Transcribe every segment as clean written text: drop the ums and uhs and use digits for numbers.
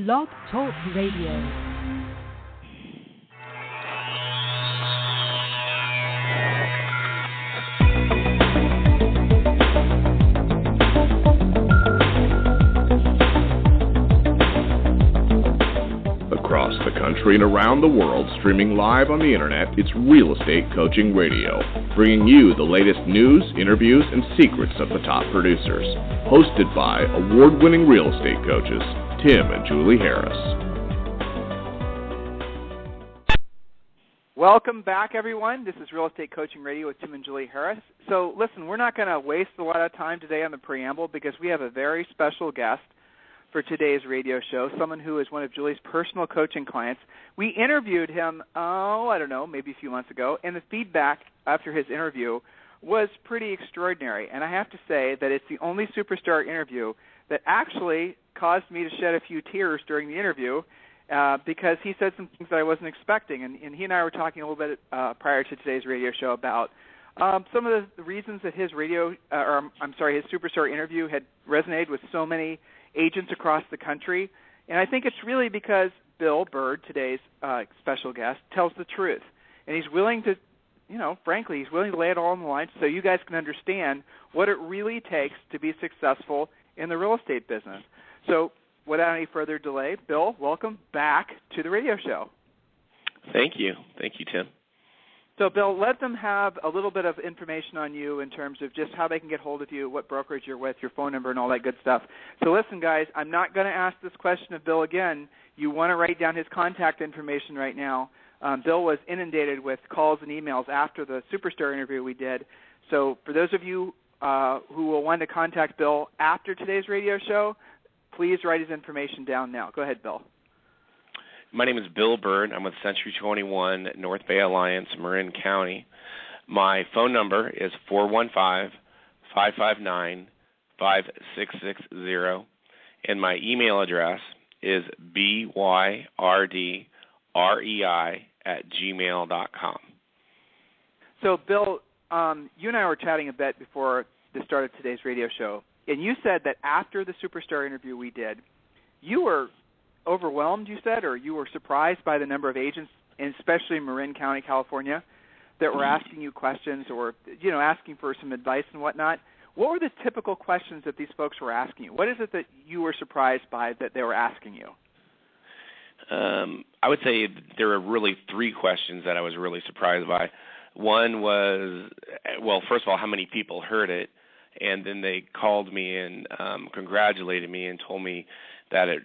Blog Talk Radio. Across the country and around the world, streaming live on the internet, it's Real Estate Coaching Radio, bringing you the latest news, interviews, and secrets of the top producers. Hosted by award-winning real estate coaches, Tim and Julie Harris. Welcome back, everyone. This is Real Estate Coaching Radio with Tim and Julie Harris. So, listen, we're not going to waste a lot of time today on the preamble because we have a very special guest for today's radio show, someone who is one of Julie's personal coaching clients. We interviewed him, maybe a few months ago, and the feedback after his interview was pretty extraordinary. And I have to say that it's the only superstar interview that actually caused me to shed a few tears during the interview because he said some things that I wasn't expecting. And he and I were talking a little bit prior to today's radio show about some of the reasons that his his superstar interview had resonated with so many agents across the country. And I think it's really because Bill Byrd, today's special guest, tells the truth. And he's willing to, frankly, he's willing to lay it all on the line so you guys can understand what it really takes to be successful in the real estate business. So without any further delay, Bill, welcome back to the radio show. Thank you. Thank you, Tim. So, Bill, let them have a little bit of information on you in terms of just how they can get hold of you, what brokerage you're with, your phone number, and all that good stuff. So listen, guys, I'm not going to ask this question of Bill again. You want to write down his contact information right now. Bill was inundated with calls and emails after the superstar interview we did. So for those of you who will want to contact Bill after today's radio show, please write his information down now. Go ahead, Bill. My name is Bill Byrd. I'm with Century 21 North Bay Alliance, Marin County. My phone number is 415-559-5660, and my email address is byrderei@gmail.com. So, Bill, you and I were chatting a bit before the start of today's radio show, and you said that after the superstar interview we did, you were overwhelmed, you said, or you were surprised by the number of agents, and especially in Marin County, California, that were asking you questions or, asking for some advice and whatnot. What were the typical questions that these folks were asking you? What is it that you were surprised by that they were asking you? I would say there were really three questions that I was really surprised by. One was, first of all, how many people heard it, and then they called me and congratulated me and told me that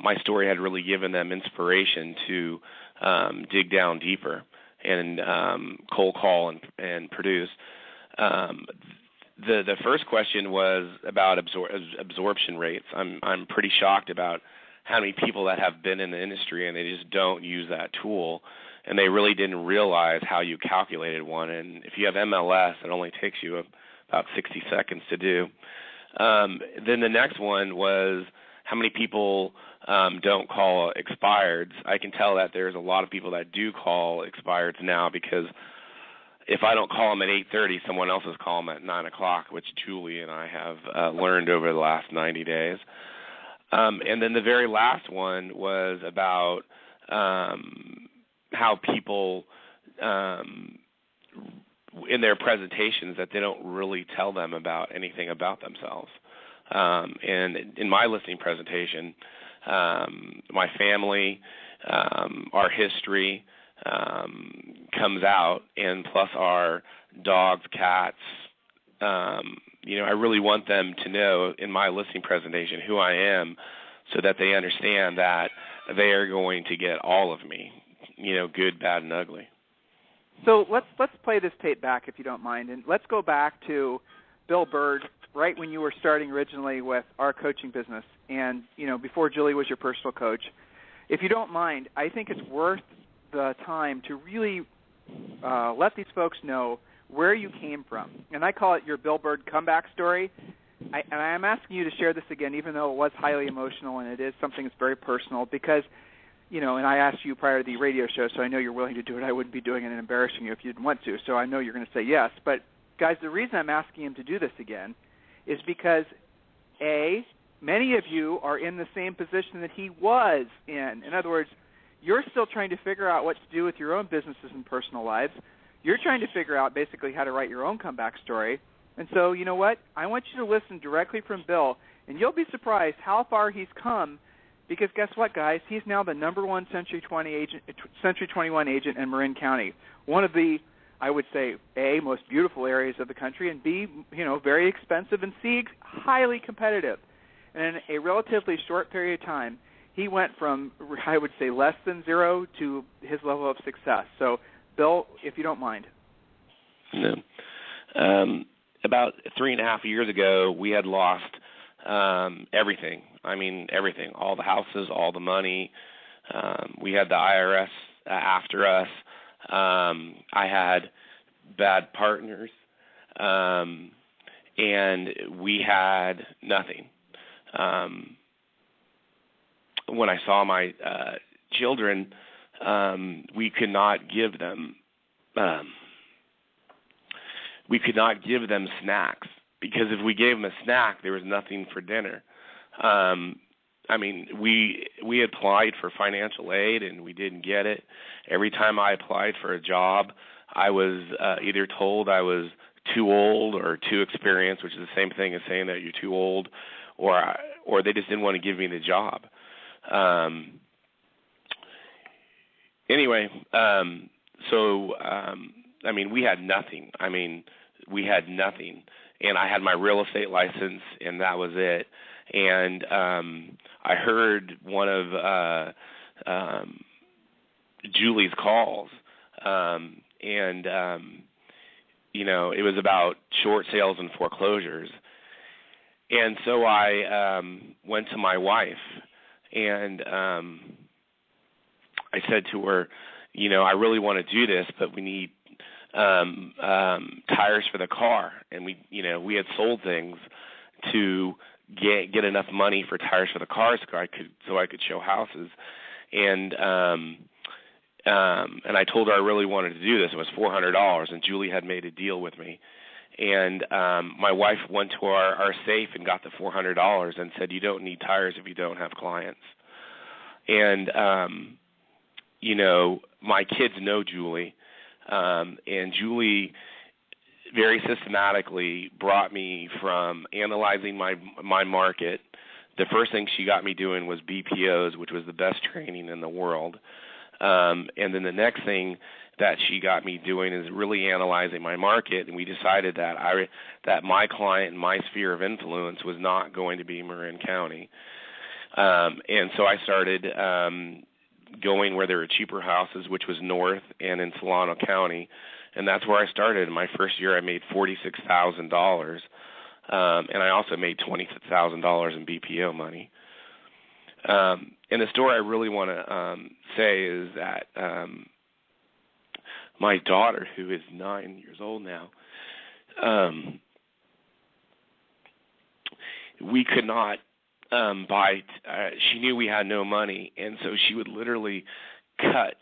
my story had really given them inspiration to dig down deeper and cold call and produce. The first question was about absorption rates. I'm pretty shocked about how many people that have been in the industry and they just don't use that tool, and they really didn't realize how you calculated one. And if you have MLS, it only takes you about 60 seconds to do. Then the next one was how many people don't call expireds. I can tell that there's a lot of people that do call expireds now because if I don't call them at 8:30, someone else is calling them at 9 o'clock, which Julie and I have learned over the last 90 days. And then the very last one was about how people in their presentations that they don't really tell them about anything about themselves. And in my listing presentation, my family, our history comes out, and plus our dogs, cats. I really want them to know in my listing presentation who I am so that they understand that they are going to get all of me, good, bad, and ugly. So let's play this tape back, if you don't mind, and let's go back to Bill Byrd, right when you were starting originally with our coaching business and, before Julie was your personal coach. If you don't mind, I think it's worth the time to really let these folks know where you came from. And I call it your Bill Byrd comeback story. And I'm asking you to share this again, even though it was highly emotional and it is something that's very personal because, and I asked you prior to the radio show, so I know you're willing to do it. I wouldn't be doing it and embarrassing you if you didn't want to, so I know you're going to say yes. But, guys, the reason I'm asking him to do this again is because, A, many of you are in the same position that he was in. In other words, you're still trying to figure out what to do with your own businesses and personal lives. You're trying to figure out basically how to write your own comeback story. And so, you know what? I want you to listen directly from Bill, and you'll be surprised how far he's come, because guess what, guys? He's now the #1 Century 21 agent in Marin County, one of the, I would say, A, most beautiful areas of the country, and B, very expensive, and C, highly competitive. And in a relatively short period of time, he went from, I would say, less than zero to his level of success. So, Bill, if you don't mind. No. About 3.5 years ago, we had lost everything. I mean, everything. All the houses, all the money. We had the IRS after us. I had bad partners. And we had nothing. When I saw my children, we could not give them snacks, because if we gave them a snack, there was nothing for dinner. I mean, we applied for financial aid and we didn't get it. Every time I applied for a job, I was either told I was too old or too experienced, which is the same thing as saying that you're too old, or they just didn't want to give me the job. Anyway, I mean, we had nothing. And I had my real estate license, and that was it. And I heard one of Julie's calls, and it was about short sales and foreclosures. And so I went to my wife, and I said to her, I really want to do this, but we need tires for the car. And we had sold things to get enough money for tires for the car so I could show houses. And I told her I really wanted to do this. It was $400, and Julie had made a deal with me. And my wife went to our safe and got the $400 and said, you don't need tires if you don't have clients. And my kids know Julie, and Julie very systematically brought me from analyzing my market. The first thing she got me doing was BPOs, which was the best training in the world. And then the next thing that she got me doing is really analyzing my market, and we decided that my client and my sphere of influence was not going to be Marin County. And so I started going where there were cheaper houses, which was north and in Solano County, and that's where I started. In my first year, I made $46,000, and I also made $20,000 in BPO money. And the story I really want to say is that my daughter, who is 9 years old now, we could not buy. She knew we had no money, and so she would literally cut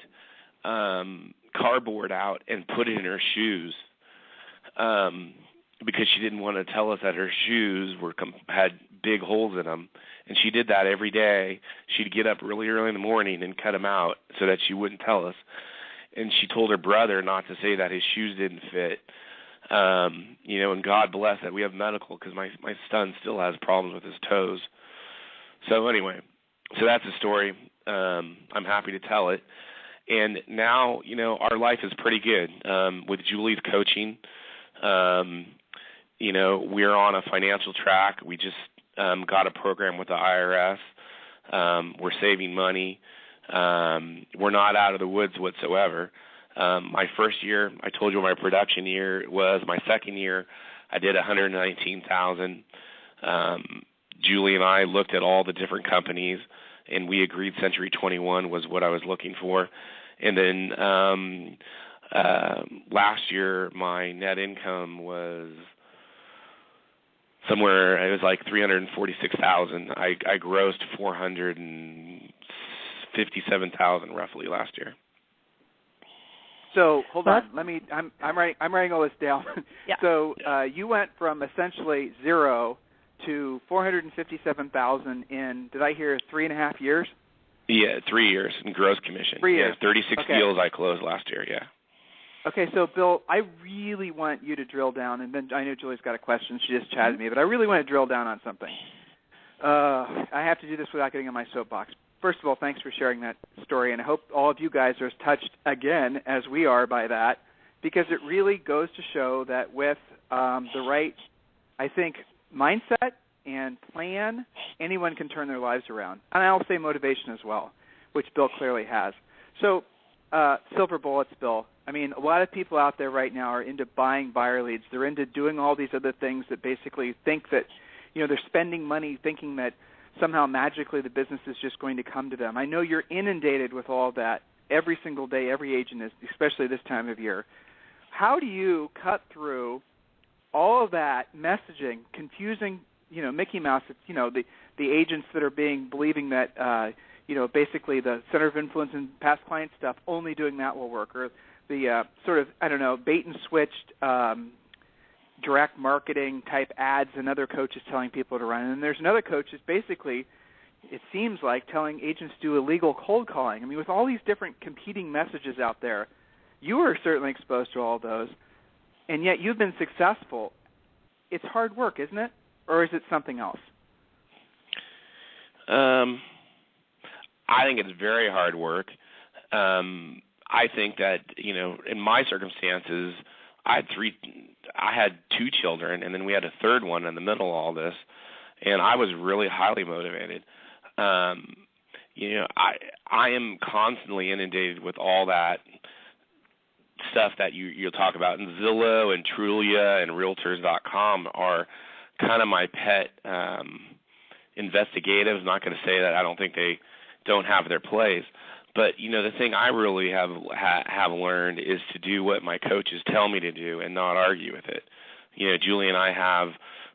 cardboard out and put it in her shoes, because she didn't want to tell us that her shoes had big holes in them. And she did that every day. She'd get up really early in the morning and cut them out so that she wouldn't tell us. And she told her brother not to say that his shoes didn't fit. And God bless that we have medical, because my son still has problems with his toes. So anyway, that's the story. I'm happy to tell it. And now, our life is pretty good. With Julie's coaching, we're on a financial track. We just got a program with the IRS. We're saving money. We're not out of the woods whatsoever. My first year, I told you what my production year was. My second year, I did $119,000. Julie and I looked at all the different companies, and we agreed Century 21 was what I was looking for. And then last year, my net income was somewhere, it was like $346,000. I grossed $457,000 roughly last year. So hold on, I'm writing all this down. Yeah. So you went from essentially zero to $457,000 in, did I hear 3.5 years? Yeah, 3 years in gross commission. 3 years. Yeah, 36 deals I closed last year, yeah. Okay, so Bill, I really want you to drill down, and then I know Julie's got a question. She just chatted me, but I really want to drill down on something. I have to do this without getting on my soapbox. First of all, thanks for sharing that story, and I hope all of you guys are as touched again as we are by that, because it really goes to show that with the right, I think, mindset and plan, anyone can turn their lives around. And I'll say motivation as well, which Bill clearly has. So, silver bullets, Bill. I mean, a lot of people out there right now are into buying buyer leads. They're into doing all these other things that basically think that, they're spending money thinking that somehow magically the business is just going to come to them. I know you're inundated with all that every single day. Every agent is, especially this time of year. How do you cut through all of that messaging, confusing, Mickey Mouse, the agents that are believing that, basically the center of influence and past client stuff, only doing that will work, or the sort of, bait and switched direct marketing type ads and other coaches telling people to run. And there's another coach that's basically, it seems like, telling agents to do illegal cold calling. I mean, with all these different competing messages out there, you are certainly exposed to all those, and yet you've been successful. It's hard work, isn't it? Or is it something else? I think it's very hard work. I think that, in my circumstances, I had 2 children, and then we had a third one in the middle of all this, and I was really highly motivated. I am constantly inundated with all that stuff that you'll talk about. And Zillow and Trulia and Realtors.com are kind of my pet investigatives. I'm not going to say that I don't think they don't have their place. But, the thing I really have learned is to do what my coaches tell me to do and not argue with it. Julie and I have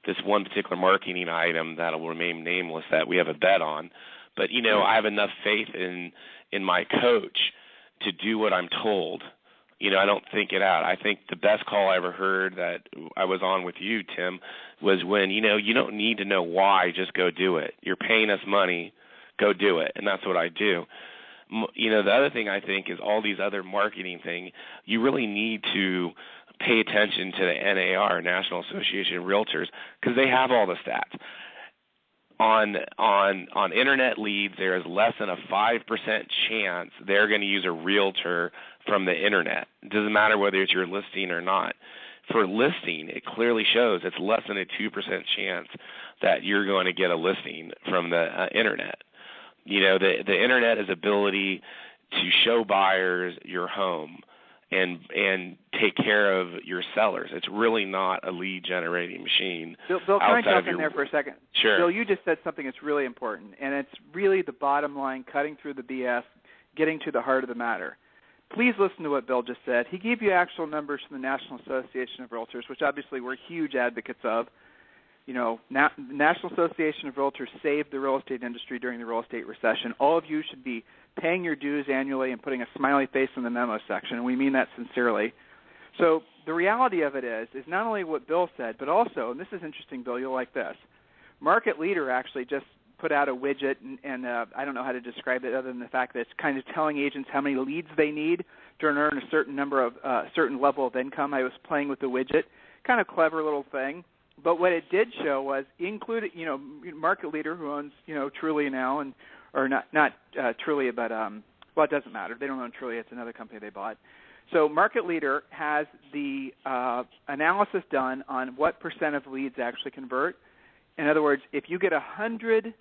this one particular marketing item that will remain nameless that we have a bet on. But, I have enough faith in my coach to do what I'm told. I don't think it out. I think the best call I ever heard that I was on with you, Tim, was when, you don't need to know why, just go do it. You're paying us money, go do it. And that's what I do. The other thing I think is all these other marketing things, you really need to pay attention to the NAR, National Association of Realtors, because they have all the stats. On internet leads, there is less than a 5% chance they're going to use a realtor from the internet. It doesn't matter whether it's your listing or not. For listing, it clearly shows it's less than a 2% chance that you're going to get a listing from the internet. The internet is ability to show buyers your home and take care of your sellers. It's really not a lead generating machine. Bill, can I jump in there for a second? Sure. Bill, you just said something that's really important, and it's really the bottom line, cutting through the BS, getting to the heart of the matter. Please listen to what Bill just said. He gave you actual numbers from the National Association of Realtors, which obviously we're huge advocates of. National Association of Realtors saved the real estate industry during the real estate recession. All of you should be paying your dues annually and putting a smiley face in the memo section, and we mean that sincerely. So the reality of it is not only what Bill said, but also, and this is interesting, Bill, you'll like this, Market Leader actually just put out a widget, and I don't know how to describe it other than the fact that it's kind of telling agents how many leads they need to earn a certain number of certain level of income. I was playing with the widget, kind of clever little thing. But what it did show was included, Market Leader, who owns, Trulia now, or not Trulia, but it doesn't matter. They don't own Trulia; it's another company they bought. So Market Leader has the analysis done on what percent of leads actually convert. In other words, if you get 100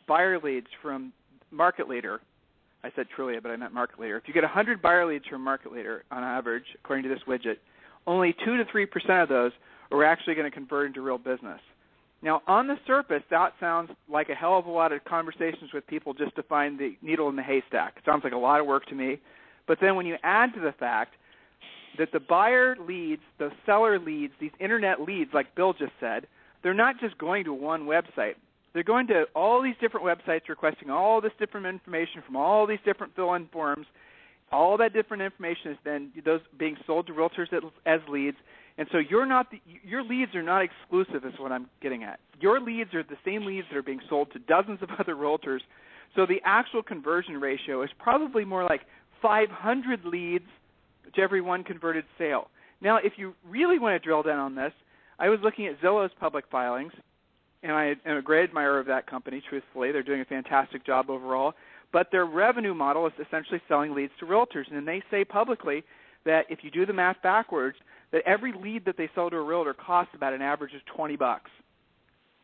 buyer leads from Market Leader, I said Trulia, but I meant Market Leader. If you get 100 buyer leads from Market Leader on average, according to this widget, only 2 to 3% of those are actually going to convert into real business. Now, on the surface, that sounds like a hell of a lot of conversations with people just to find the needle in the haystack. It sounds like a lot of work to me. But then when you add to the fact that the buyer leads, the seller leads, these internet leads, like Bill just said, they're not just going to one website. They're going to all these different websites requesting all this different information from all these different fill-in forms. All that different information is then those being sold to realtors as leads, And so your leads are not exclusive is what I'm getting at. Your leads are the same leads that are being sold to dozens of other realtors. So the actual conversion ratio is probably more like 500 leads to every one converted sale. Now, if you really want to drill down on this, I was looking at Zillow's public filings, and I am a great admirer of that company, truthfully. They're doing a fantastic job overall. But their revenue model is essentially selling leads to realtors. And they say publicly that if you do the math backwards, that every lead that they sell to a realtor costs about an average of $20.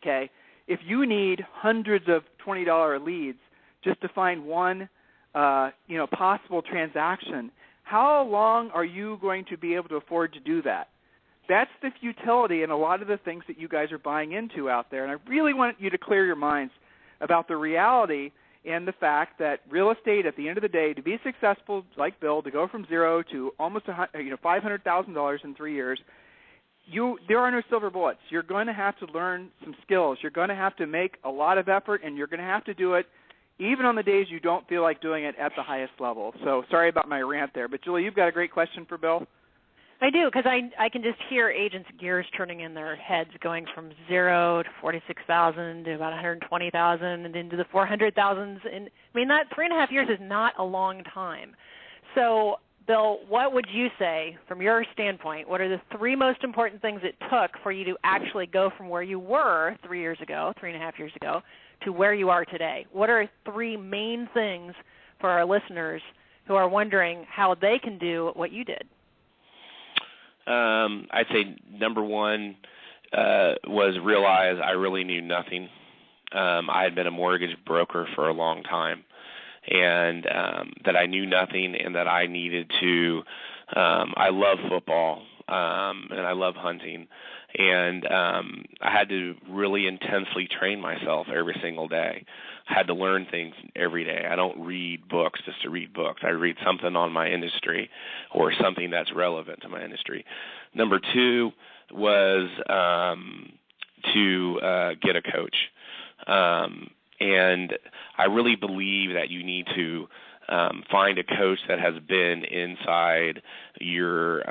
Okay? If you need hundreds of $20 leads just to find one possible transaction, how long are you going to be able to afford to do that? That's the futility in a lot of the things that you guys are buying into out there. And I really want you to clear your minds about the reality and the fact that real estate, at the end of the day, to be successful, like Bill, to go from zero to almost $500,000 in 3 years, there are no silver bullets. You're going to have to learn some skills. You're going to have to make a lot of effort, and you're going to have to do it even on the days you don't feel like doing it at the highest level. So sorry about my rant there. But, Julie, you've got a great question for Bill. I do, because I can just hear agents' gears turning in their heads, going from 0 to 46,000 to about 120,000 and into the 400,000s. And I mean, that 3.5 years is not a long time. So, Bill, what would you say, from your standpoint, what are the 3 most important things it took for you to actually go from where you were 3.5 years ago, to where you are today? What are 3 main things for our listeners who are wondering how they can do what you did? I'd say number 1 was realize I really knew nothing. I had been a mortgage broker for a long time, and that I knew nothing, and that I needed to I love football, and I love hunting, and I had to really intensely train myself every single day. I had to learn things every day. I don't read books just to read books. I read something on my industry or something that's relevant to my industry. Number 2 was to get a coach. And I really believe that you need to find a coach that has been inside your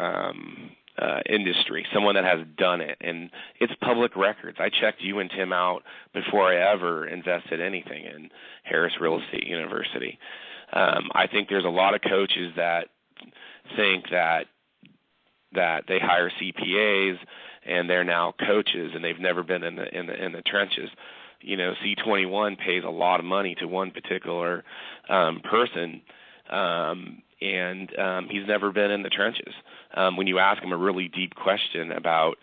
industry, someone that has done it. And it's public records. I checked you and Tim out before I ever invested anything in Harris Real Estate University. I think there's a lot of coaches that think that they hire CPAs and they're now coaches, and they've never been in the trenches. You know, C21 pays a lot of money to one particular person, and he's never been in the trenches. When you ask him a really deep question about,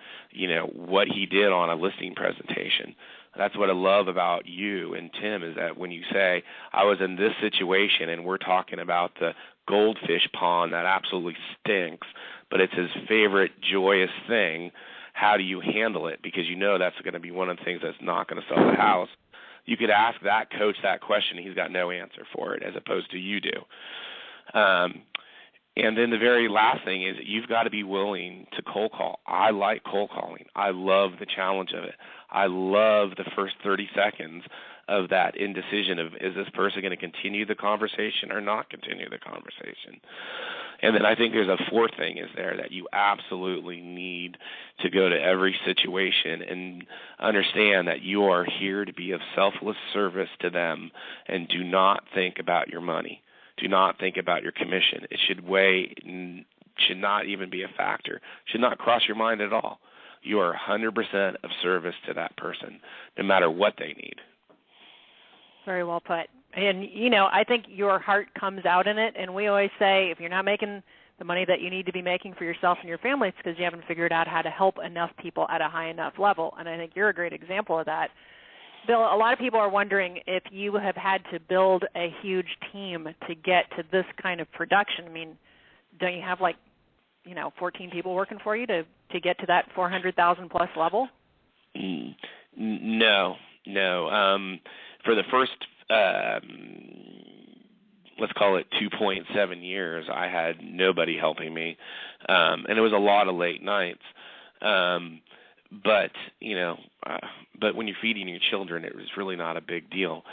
what he did on a listing presentation, that's what I love about you and Tim, is that when you say, I was in this situation and we're talking about the goldfish pond that absolutely stinks, but it's his favorite joyous thing, how do you handle it? Because that's going to be one of the things that's not going to sell the house. You could ask that coach that question, and he's got no answer for it, as opposed to you do. And then the very last thing is you've got to be willing to cold call. I like cold calling. I love the challenge of it. I love the first 30 seconds of that indecision of, is this person going to continue the conversation or not continue the conversation? And then I think there's a 4th thing is there, that you absolutely need to go to every situation and understand that you are here to be of selfless service to them, and do not think about your money. Do not think about your commission. It should not even be a factor. Should not cross your mind at all. You are 100% of service to that person, no matter what they need. Very well put. And, I think your heart comes out in it. And we always say, if you're not making the money that you need to be making for yourself and your family, it's because you haven't figured out how to help enough people at a high enough level. And I think you're a great example of that. Bill, a lot of people are wondering if you have had to build a huge team to get to this kind of production. I mean, don't you have 14 people working for you to get to that 400,000 plus level? No. For the first, let's call it 2.7 years, I had nobody helping me, and it was a lot of late nights. But when you're feeding your children, it was really not a big deal.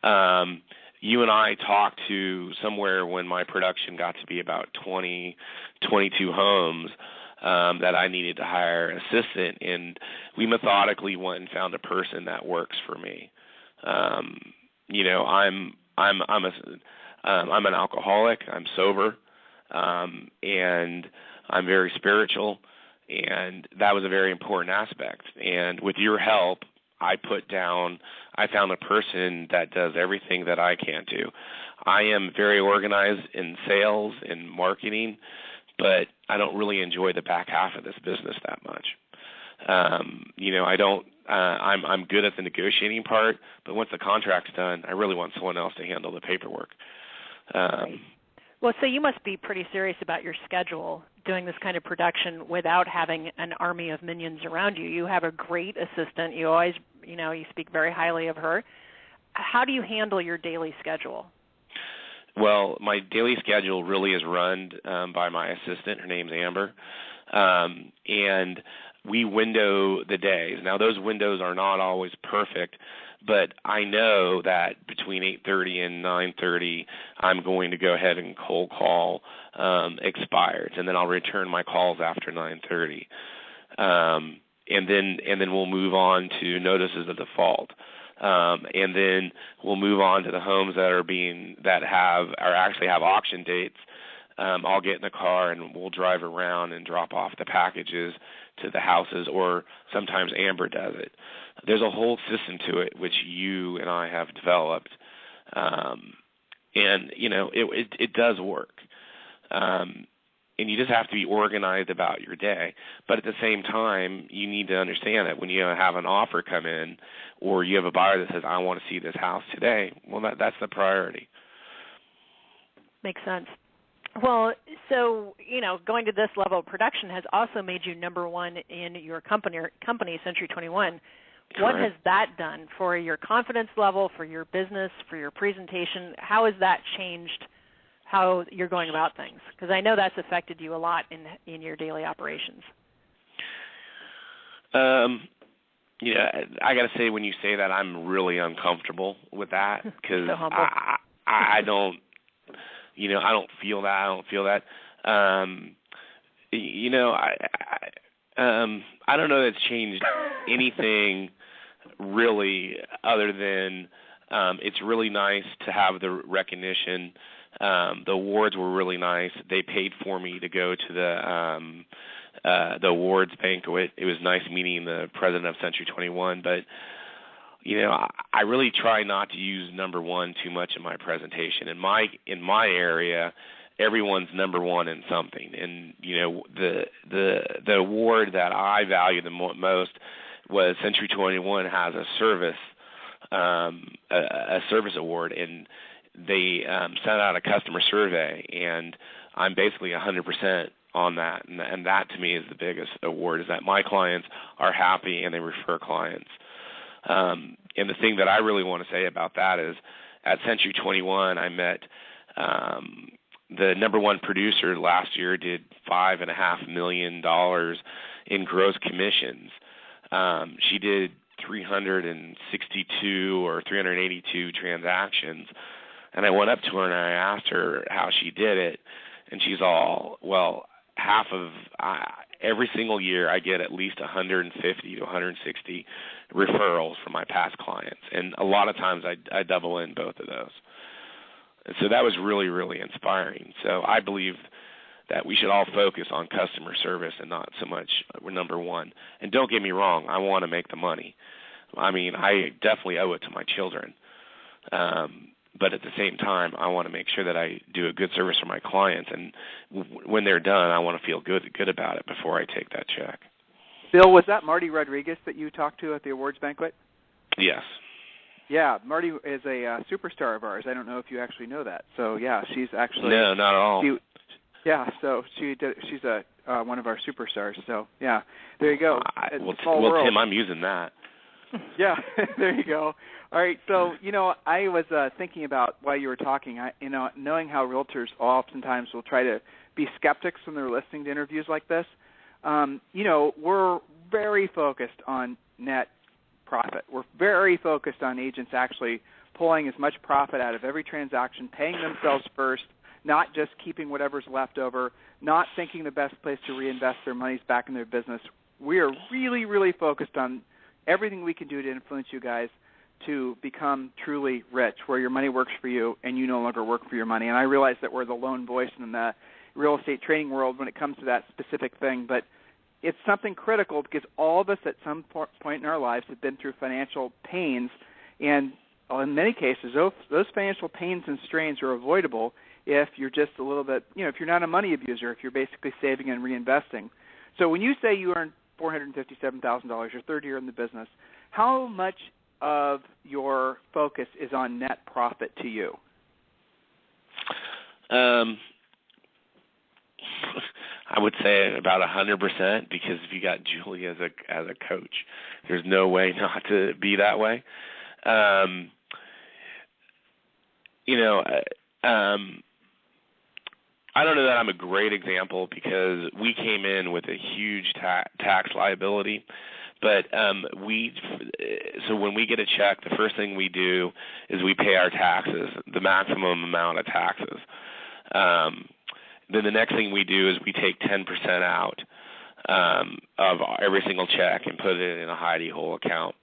You and I talked to somewhere when my production got to be about 20, 22 homes. that I needed to hire an assistant, and we methodically went and found a person that works for me. You know, I'm an alcoholic. I'm sober, and I'm very spiritual, and that was a very important aspect. And with your help, I found a person that does everything that I can't do. I am very organized in sales and marketing, but I don't really enjoy the back half of this business that much. You know, I don't. I'm good at the negotiating part, but once the contract's done, I really want someone else to handle the paperwork. Well, so you must be pretty serious about your schedule doing this kind of production without having an army of minions around you. You have a great assistant. You always, you know, you speak very highly of her. How do you handle your daily schedule? Well, my daily schedule really is run by my assistant. Her name's Amber. And we window the days. Now, those windows are not always perfect, but I know that between 8:30 and 9:30, I'm going to go ahead and cold call expireds, and then I'll return my calls after 9:30. And then we'll move on to notices of default. And then we'll move on to the homes that actually have auction dates. I'll get in the car and we'll drive around and drop off the packages to the houses, or sometimes Amber does it. There's a whole system to it which you and I have developed, and you know it does work. And you just have to be organized about your day. But at the same time, you need to understand that when you have an offer come in, or you have a buyer that says, I want to see this house today, well, that's the priority. Makes sense. Well, so, you know, going to this level of production has also made you number one in your company, Century 21. Correct. What has that done for your confidence level, for your business, for your presentation? How has that changed how you're going about things? Because I know that's affected you a lot in your daily operations. Yeah, I got to say, when you say that, I'm really uncomfortable with that, because so humble. I don't, you know, I don't feel that. You know, I don't know that it's changed anything really, other than it's really nice to have the recognition. The awards were really nice. They paid for me to go to the awards banquet. It was nice meeting the president of Century 21, but you know, I really try not to use number one too much in my presentation. In my area, everyone's number one in something, and you know, the award that I value the most was Century 21 has a service award, and they sent out a customer survey, and I'm basically 100% on that, and that to me is the biggest award, is that my clients are happy and they refer clients. And the thing that I really want to say about that is, at Century 21, I met the number one producer last year, did $5.5 million in gross commissions. She did 362 or 382 transactions. And I went up to her and I asked her how she did it, and she's all, well, every single year I get at least 150 to 160 referrals from my past clients, and a lot of times I double in both of those. And so that was really, really inspiring. So I believe that we should all focus on customer service and not so much number one. And don't get me wrong, I want to make the money. I mean, I definitely owe it to my children. But at the same time, I want to make sure that I do a good service for my clients, and when they're done, I want to feel good about it before I take that check. Bill, was that Marty Rodriguez that you talked to at the awards banquet? Yes. Yeah, Marty is a superstar of ours. I don't know if you actually know that. So yeah, she's actually no, not at all. So she's one of our superstars. So yeah, there you go. Well, Tim, I'm using that. Yeah, there you go. All right, so, you know, I was thinking about while you were talking, knowing how realtors oftentimes will try to be skeptics when they're listening to interviews like this, you know, we're very focused on net profit. We're very focused on agents actually pulling as much profit out of every transaction, paying themselves first, not just keeping whatever's left over, not thinking the best place to reinvest their money is back in their business. We are really, really focused on everything we can do to influence you guys to become truly rich, where your money works for you and you no longer work for your money. And I realize that we're the lone voice in the real estate trading world when it comes to that specific thing, but it's something critical because all of us at some point in our lives have been through financial pains, and in many cases those financial pains and strains are avoidable if you're just a little bit, if you're not a money abuser, if you're basically saving and reinvesting. So when you say you earned $457,000, your third year in the business, how much of your focus is on net profit to you? I would say about 100%, because if you got Julie as a coach, there's no way not to be that way. I don't know that I'm a great example because we came in with a huge tax liability. But so when we get a check, the first thing we do is we pay our taxes, the maximum amount of taxes. Then the next thing we do is we take 10% out of every single check and put it in a hidey hole account.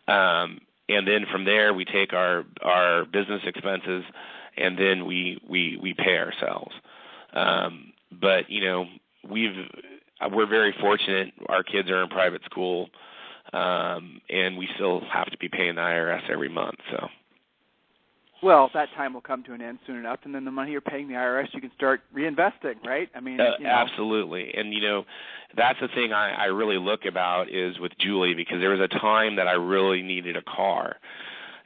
And then from there we take our business expenses, and then we pay ourselves. But we're very fortunate. Our kids are in private school, and we still have to be paying the IRS every month. So, well, that time will come to an end soon enough, and then the money you're paying the IRS, you can start reinvesting, right? I mean, absolutely. And that's the thing I really look about is with Julie, because there was a time that I really needed a car.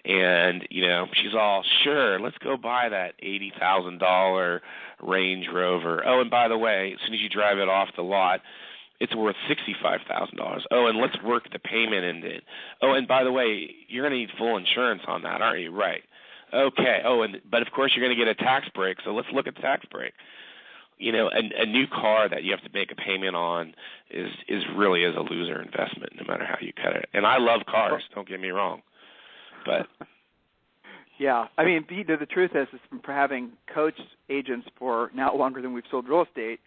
And, she's all, sure, let's go buy that $80,000 Range Rover. Oh, and by the way, as soon as you drive it off the lot, it's worth $65,000. Oh, and let's work the payment in it. Oh, and by the way, you're going to need full insurance on that, aren't you? Right. Okay. Oh, but of course you're going to get a tax break, so let's look at the tax break. A new car that you have to make a payment on is really a loser investment, no matter how you cut it. And I love cars, don't get me wrong. But yeah, I mean, the truth is from having coached agents for now longer than we've sold real estate,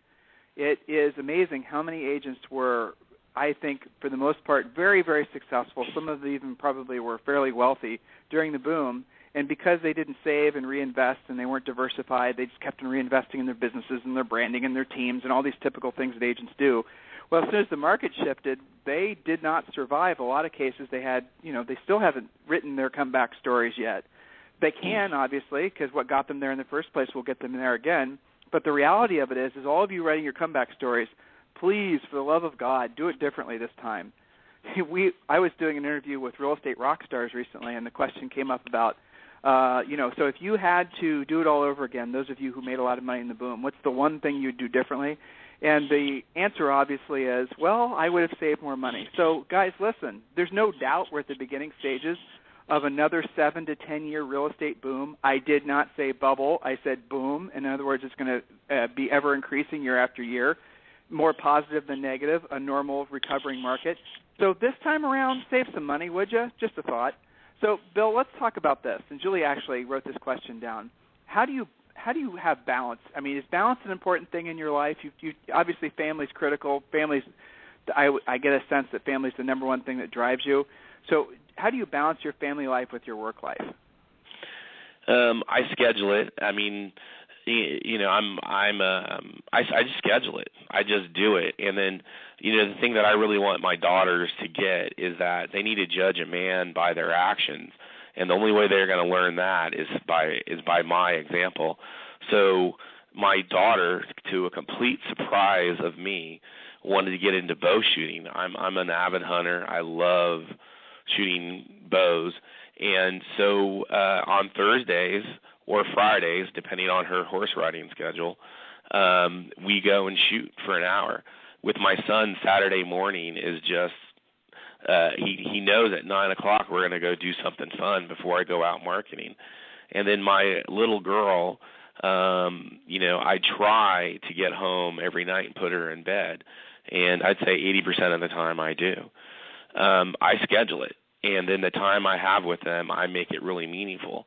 it is amazing how many agents were, I think, for the most part, very, very successful. Some of them even probably were fairly wealthy during the boom. And because they didn't save and reinvest and they weren't diversified, they just kept on reinvesting in their businesses and their branding and their teams and all these typical things that agents do. Well, as soon as the market shifted, they did not survive. A lot of cases they had, they still haven't written their comeback stories yet. They can, obviously, because what got them there in the first place will get them there again. But the reality of it is all of you writing your comeback stories, please, for the love of God, do it differently this time. I was doing an interview with real estate rock stars recently, and the question came up about, so if you had to do it all over again, those of you who made a lot of money in the boom, what's the one thing you'd do differently? And the answer obviously is, well, I would have saved more money. So guys, listen, there's no doubt we're at the beginning stages of another 7 to 10 year real estate boom. I did not say bubble. I said boom. In other words, it's going to be ever increasing year after year, more positive than negative, a normal recovering market. So this time around, save some money, would you? Just a thought. So, Bill, let's talk about this. And Julie actually wrote this question down. How do you have balance? I mean, is balance an important thing in your life? You obviously, family's critical. I get a sense that family's the number one thing that drives you. So, how do you balance your family life with your work life? I schedule it. I mean, I just schedule it. I just do it. And then, the thing that I really want my daughters to get is that they need to judge a man by their actions. And the only way they're going to learn that is by my example. So my daughter, to a complete surprise of me, wanted to get into bow shooting. I'm an avid hunter. I love shooting bows. And so on Thursdays or Fridays, depending on her horse riding schedule, we go and shoot for an hour. With my son, Saturday morning is just he knows at 9 o'clock we're going to go do something fun before I go out marketing. And then my little girl, I try to get home every night and put her in bed. And I'd say 80% of the time I do. I schedule it. And then the time I have with them, I make it really meaningful.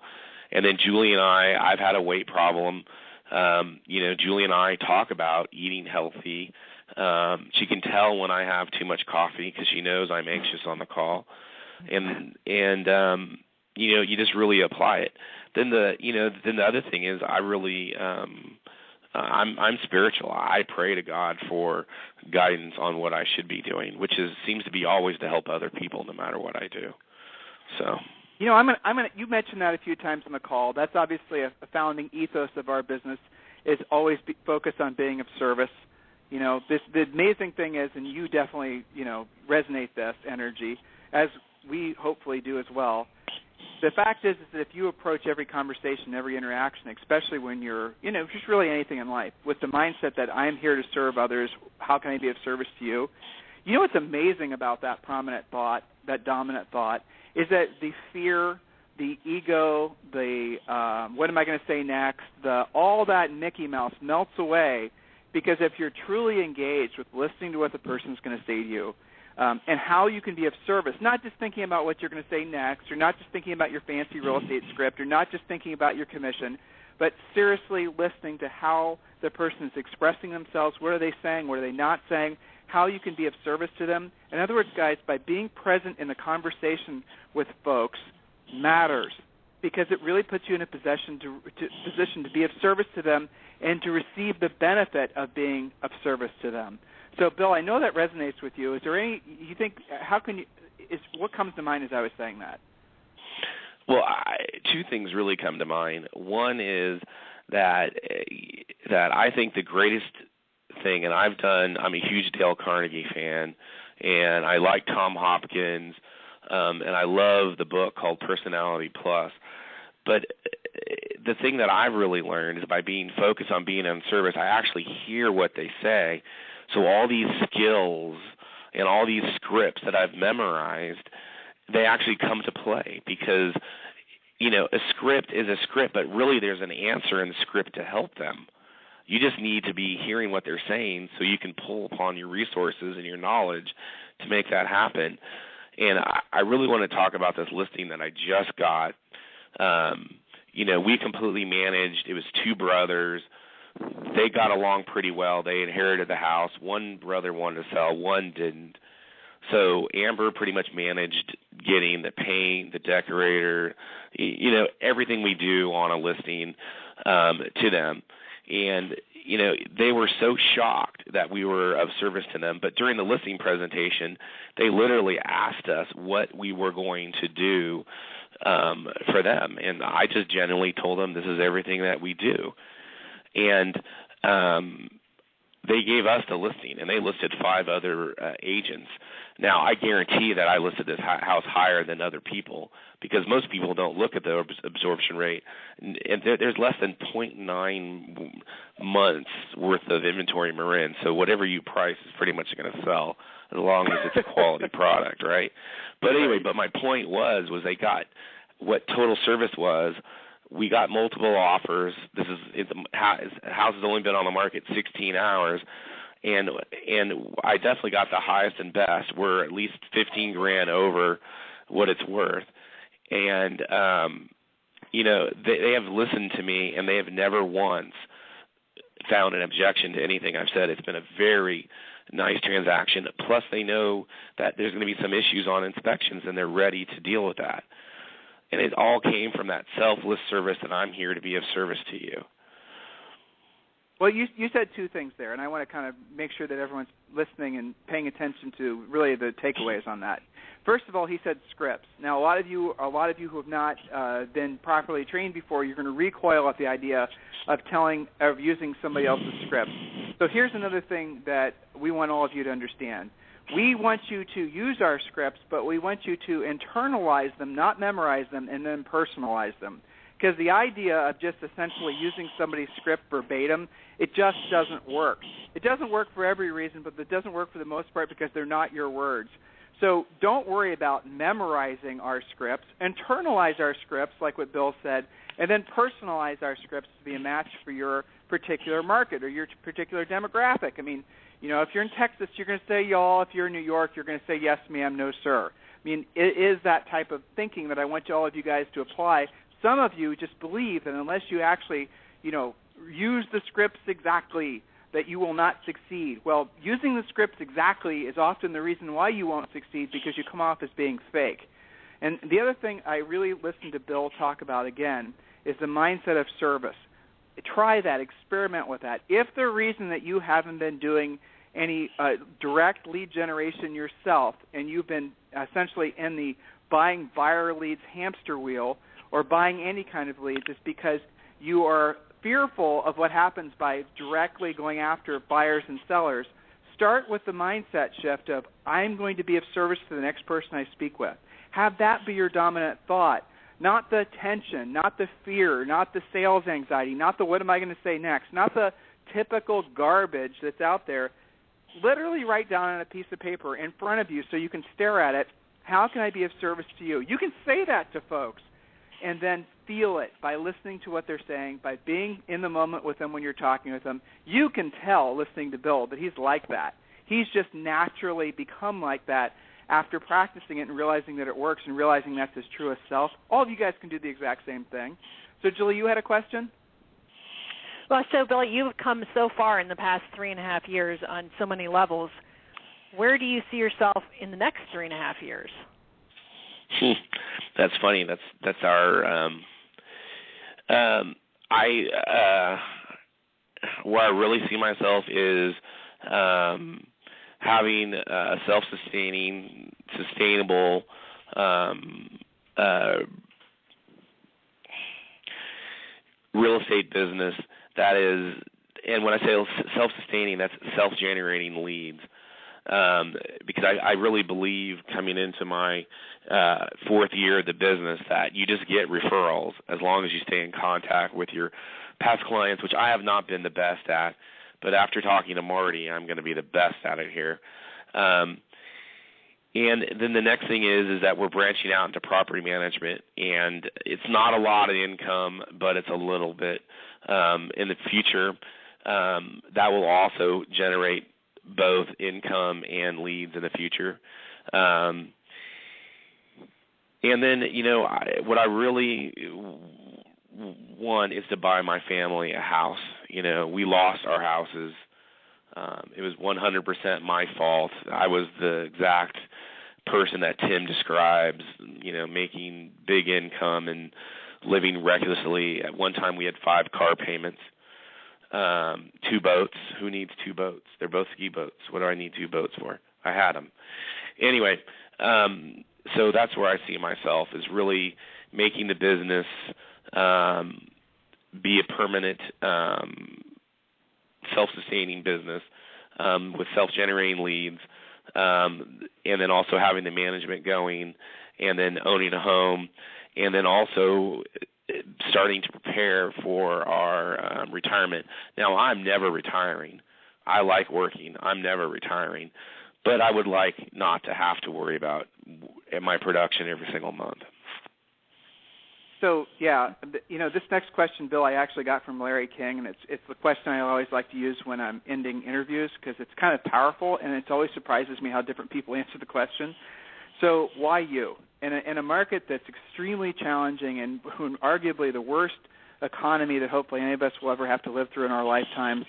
And then Julie and I've had a weight problem Julie and I talk about eating healthy. She can tell when I have too much coffee because she knows I'm anxious on the call, and you just really apply it. Then the other thing is I really I'm spiritual. I pray to God for guidance on what I should be doing, which seems to be always to help other people no matter what I do. So. You mentioned that a few times on the call. That's obviously a founding ethos of our business, is always be focused on being of service. The amazing thing is, and you definitely, resonate this energy, as we hopefully do as well. The fact is that if you approach every conversation, every interaction, especially when you're, just really anything in life, with the mindset that I am here to serve others, how can I be of service to you? You know what's amazing about that prominent thought, that dominant thought, is that the fear, the ego, the what am I going to say next, all that Mickey Mouse melts away, because if you're truly engaged with listening to what the person's going to say to you, and how you can be of service, not just thinking about what you're going to say next, or not just thinking about your fancy real estate script, or not just thinking about your commission, but seriously listening to how the person is expressing themselves, what are they saying, what are they not saying, how you can be of service to them. In other words, guys, by being present in the conversation with folks matters, because it really puts you in a position to be of service to them and to receive the benefit of being of service to them. So, Bill, I know that resonates with you. Is there what comes to mind as I was saying that? Well, two things really come to mind. One is that I think the greatest thing, and I'm a huge Dale Carnegie fan, and I like Tom Hopkins, and I love the book called Personality Plus. But the thing that I've really learned is by being focused on being in service, I actually hear what they say. So all these skills and all these scripts that I've memorized, they actually come to play, because, a script is a script, but really there's an answer in the script to help them. You just need to be hearing what they're saying so you can pull upon your resources and your knowledge to make that happen. And I really want to talk about this listing that I just got. We completely managed. It was two brothers. They got along pretty well. They inherited the house. One brother wanted to sell, one didn't. So Amber pretty much managed getting the paint, the decorator, everything we do on a listing to them. And, they were so shocked that we were of service to them. But during the listing presentation, they literally asked us what we were going to do for them. And I just genuinely told them this is everything that we do. And they gave us the listing, and they listed 5 other agents. Now, I guarantee that I listed this house higher than other people, because most people don't look at the absorption rate. And there's less than 0.9 months worth of inventory in Marin, so whatever you price is pretty much going to sell as long as it's a quality product, right? But anyway, my point was they got what total service was. We got multiple offers. The house has only been on the market 16 hours, and I definitely got the highest and best. We're at least $15,000 over what it's worth, and they have listened to me, and they have never once found an objection to anything I've said. It's been a very nice transaction. Plus, they know that there's going to be some issues on inspections, and they're ready to deal with that. And it all came from that selfless service that I'm here to be of service to you. Well, you said two things there, and I want to kind of make sure that everyone's listening and paying attention to really the takeaways on that. First of all, he said scripts. Now, a lot of you who have not been properly trained before, you're going to recoil at the idea of using somebody else's script. So here's another thing that we want all of you to understand. We want you to use our scripts, but we want you to internalize them, not memorize them, and then personalize them. Because the idea of just essentially using somebody's script verbatim, it just doesn't work. It doesn't work for every reason, but it doesn't work for the most part because they're not your words. So don't worry about memorizing our scripts. Internalize our scripts, like what Bill said, and then personalize our scripts to be a match for your particular market or your particular demographic. I mean, if you're in Texas, you're going to say y'all. If you're in New York, you're going to say yes, ma'am, no, sir. I mean, it is that type of thinking that I want all of you guys to apply. Some of you just believe that unless you actually, use the scripts exactly that you will not succeed. Well, using the scripts exactly is often the reason why you won't succeed, because you come off as being fake. And the other thing I really listened to Bill talk about again is the mindset of service. Try that. Experiment with that. If the reason that you haven't been doing any direct lead generation yourself, and you've been essentially in the buying buyer leads hamster wheel or buying any kind of leads, is because you are fearful of what happens by directly going after buyers and sellers, start with the mindset shift of, I'm going to be of service to the next person I speak with. Have that be your dominant thought, not the tension, not the fear, not the sales anxiety, not the what am I going to say next, not the typical garbage that's out there. Literally write down on a piece of paper in front of you so you can stare at it, how can I be of service to you? You can say that to folks, and then feel it by listening to what they're saying, by being in the moment with them when you're talking with them. You can tell, listening to Bill, that he's like that. He's just naturally become like that after practicing it and realizing that it works and realizing that's his truest self. All of you guys can do the exact same thing. So, Julie, you had a question? Well, so, Bill, you've come so far in the past 3.5 years on so many levels. Where do you see yourself in the next 3.5 years? That's funny. That's our where I really see myself is having a self-sustaining, sustainable real estate business that is, and when I say self-sustaining, that's self-generating leads. Because I really believe coming into my fourth year of the business that you just get referrals as long as you stay in contact with your past clients, which I have not been the best at, but after talking to Marty, I'm going to be the best at it here. And then the next thing is that we're branching out into property management, and it's not a lot of income, but it's a little bit. In the future, that will also generate both income and leads in the future. And then, what I really want is to buy my family a house. We lost our houses. It was 100% my fault. I was the exact person that Tim describes, making big income and living recklessly. At one time we had 5 car payments. 2 boats. Who needs 2 boats? They're both ski boats. What do I need 2 boats for? I had them. Anyway, so that's where I see myself, is really making the business be a permanent self-sustaining business with self-generating leads, and then also having the management going, and then owning a home, and then also starting to prepare for our retirement. Now, I'm never retiring. I like working. I'm never retiring. But I would like not to have to worry about my production every single month. So, this next question, Bill, I actually got from Larry King, and it's the question I always like to use when I'm ending interviews because it's kind of powerful, and it always surprises me how different people answer the question. So why you? In a market that's extremely challenging and arguably the worst economy that hopefully any of us will ever have to live through in our lifetimes,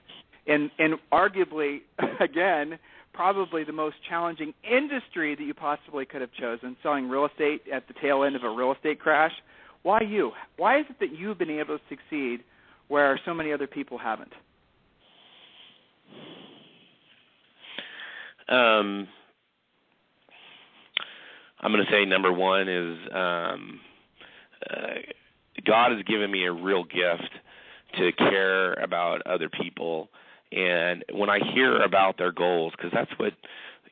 and arguably, again, probably the most challenging industry that you possibly could have chosen, selling real estate at the tail end of a real estate crash, why you? Why is it that you've been able to succeed where so many other people haven't? I'm going to say number one is God has given me a real gift to care about other people. And when I hear about their goals, because that's what,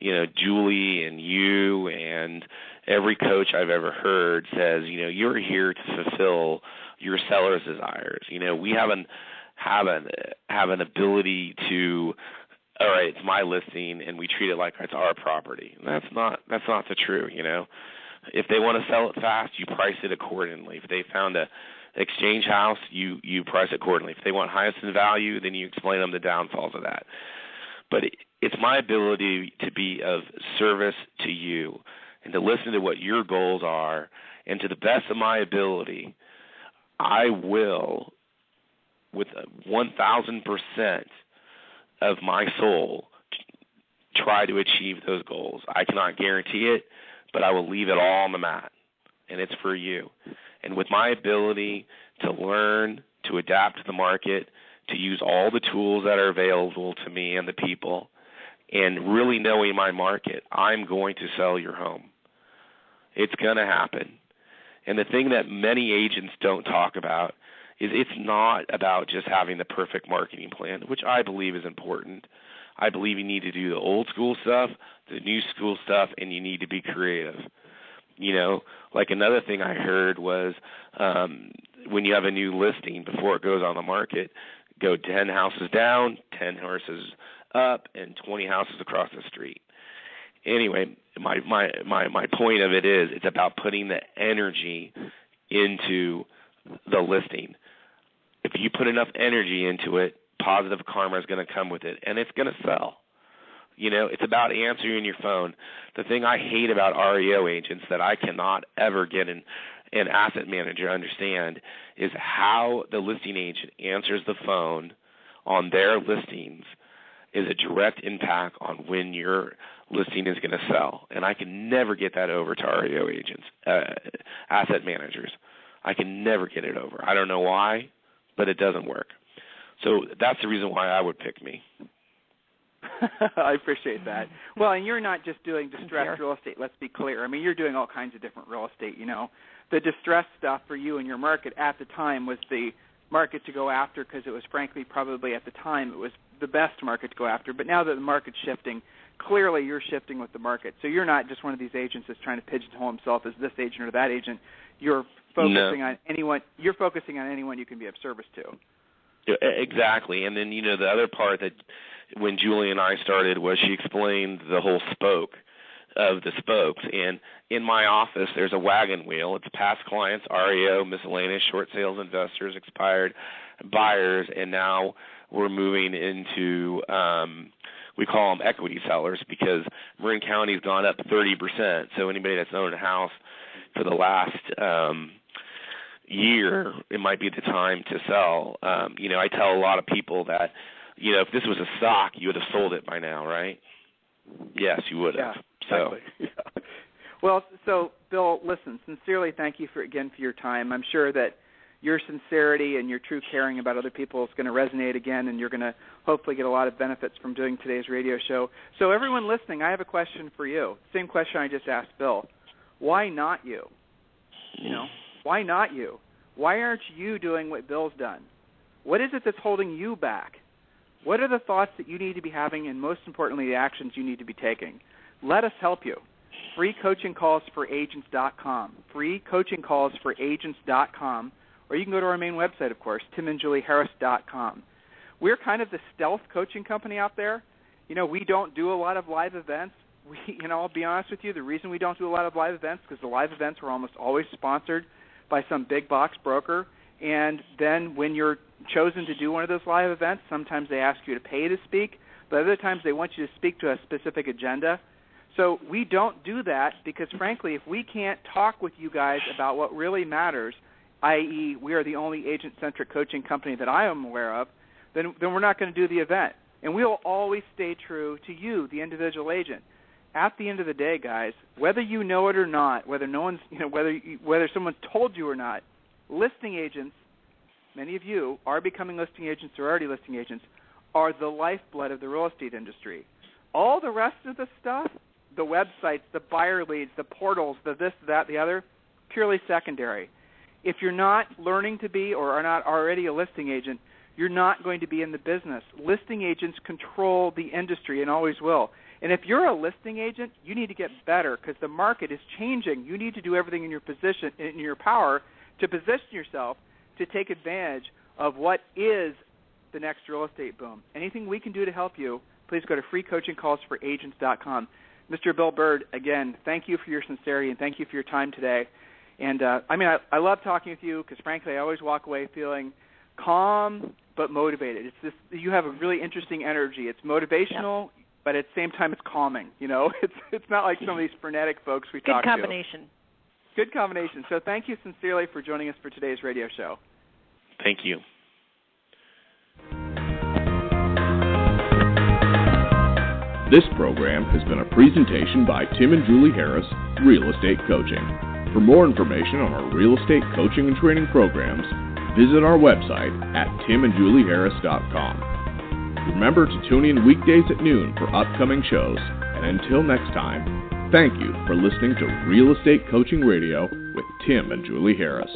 Julie and you and every coach I've ever heard says, you're here to fulfill your seller's desires. We have an ability to, all right, it's my listing, and we treat it like it's our property. And that's not the true. If they want to sell it fast, you price it accordingly. If they found a exchange house, you price it accordingly. If they want highest in value, then you explain them the downfalls of that. But it's my ability to be of service to you and to listen to what your goals are, and to the best of my ability, I will with 1,000% of my soul try to achieve those goals. I cannot guarantee it, but I will leave it all on the mat, and it's for you. And with my ability to learn, to adapt to the market, to use all the tools that are available to me and the people, and really knowing my market, I'm going to sell your home. It's going to happen. And the thing that many agents don't talk about is it's not about just having the perfect marketing plan, which I believe is important. I believe you need to do the old school stuff, the new school stuff, and you need to be creative. You know, like another thing I heard was when you have a new listing before it goes on the market, go 10 houses down, 10 horses up, and 20 houses across the street. Anyway, my point of it is it's about putting the energy into the listing. If you put enough energy into it, positive karma is going to come with it, and it's going to sell. You know, it's about answering your phone. The thing I hate about REO agents that I cannot ever get an asset manager to understand is how the listing agent answers the phone on their listings is a direct impact on when your listing is going to sell. And I can never get that over to REO agents, asset managers. I can never get it over. I don't know why, but it doesn't work. So that's the reason why I would pick me. I appreciate that. Well, and you're not just doing distressed real estate, let's be clear. I mean, you're doing all kinds of different real estate, you know. The distressed stuff for you and your market at the time was the market to go after because it was, frankly, probably at the time it was the best market to go after. But now that the market's shifting, clearly you're shifting with the market. So you're not just one of these agents that's trying to pigeonhole himself as this agent or that agent. You're focusing on anyone. You're focusing on anyone you can be of service to. Exactly. And then, you know, the other part that when Julie and I started was she explained the whole spoke of the spokes. And in my office, there's a wagon wheel. It's past clients, REO, miscellaneous, short sales investors, expired buyers, and now we're moving into we call them equity sellers because Marin County's gone up 30%. So anybody that's owned a house for the last year, it might be the time to sell. You know, I tell a lot of people that, you know, if this was a stock, you would have sold it by now, right? Yes, you would have. Yeah, exactly. Yeah. Well, so Bill, listen, sincerely thank you for your time. I'm sure that your sincerity and your true caring about other people is going to resonate again, and you're going to hopefully get a lot of benefits from doing today's radio show. So everyone listening, I have a question for you. Same question I just asked Bill. Why not you? You know, why not you? Why aren't you doing what Bill's done? What is it that's holding you back? What are the thoughts that you need to be having, and most importantly, the actions you need to be taking? Let us help you. freecoachingcallsforagents.com. freecoachingcallsforagents.com. Or you can go to our main website, of course, timandjulieharris.com. We're kind of the stealth coaching company out there. You know, we don't do a lot of live events. I'll be honest with you, the reason we don't do a lot of live events is because the live events are almost always sponsored by some big box broker. And then when you're chosen to do one of those live events, sometimes they ask you to pay to speak, but other times they want you to speak to a specific agenda. So we don't do that because, frankly, if we can't talk with you guys about what really matters, i.e. we are the only agent-centric coaching company that I am aware of, then we're not going to do the event. And we'll always stay true to you, the individual agent. At the end of the day, guys, whether you know it or not, whether someone told you or not, listing agents, many of you are becoming listing agents or already listing agents, are the lifeblood of the real estate industry. All the rest of the stuff, the websites, the buyer leads, the portals, the this, that, the other, purely secondary. If you're not learning to be or are not already a listing agent, you're not going to be in the business. Listing agents control the industry and always will. And if you're a listing agent, you need to get better because the market is changing. You need to do everything in your power to position yourself to take advantage of what is the next real estate boom. Anything we can do to help you, please go to freecoachingcallsforagents.com. Mr. Bill Byrd, again, thank you for your sincerity and thank you for your time today. And, I love talking with you because, frankly, I always walk away feeling calm but motivated. You have a really interesting energy. It's motivational, but at the same time it's calming. You know, it's not like some of these frenetic folks we talk to. Good combination. So thank you sincerely for joining us for today's radio show. Thank you. This program has been a presentation by Tim and Julie Harris, Real Estate Coaching. For more information on our real estate coaching and training programs, visit our website at timandjulieharris.com. Remember to tune in weekdays at noon for upcoming shows, and until next time, thank you for listening to Real Estate Coaching Radio with Tim and Julie Harris.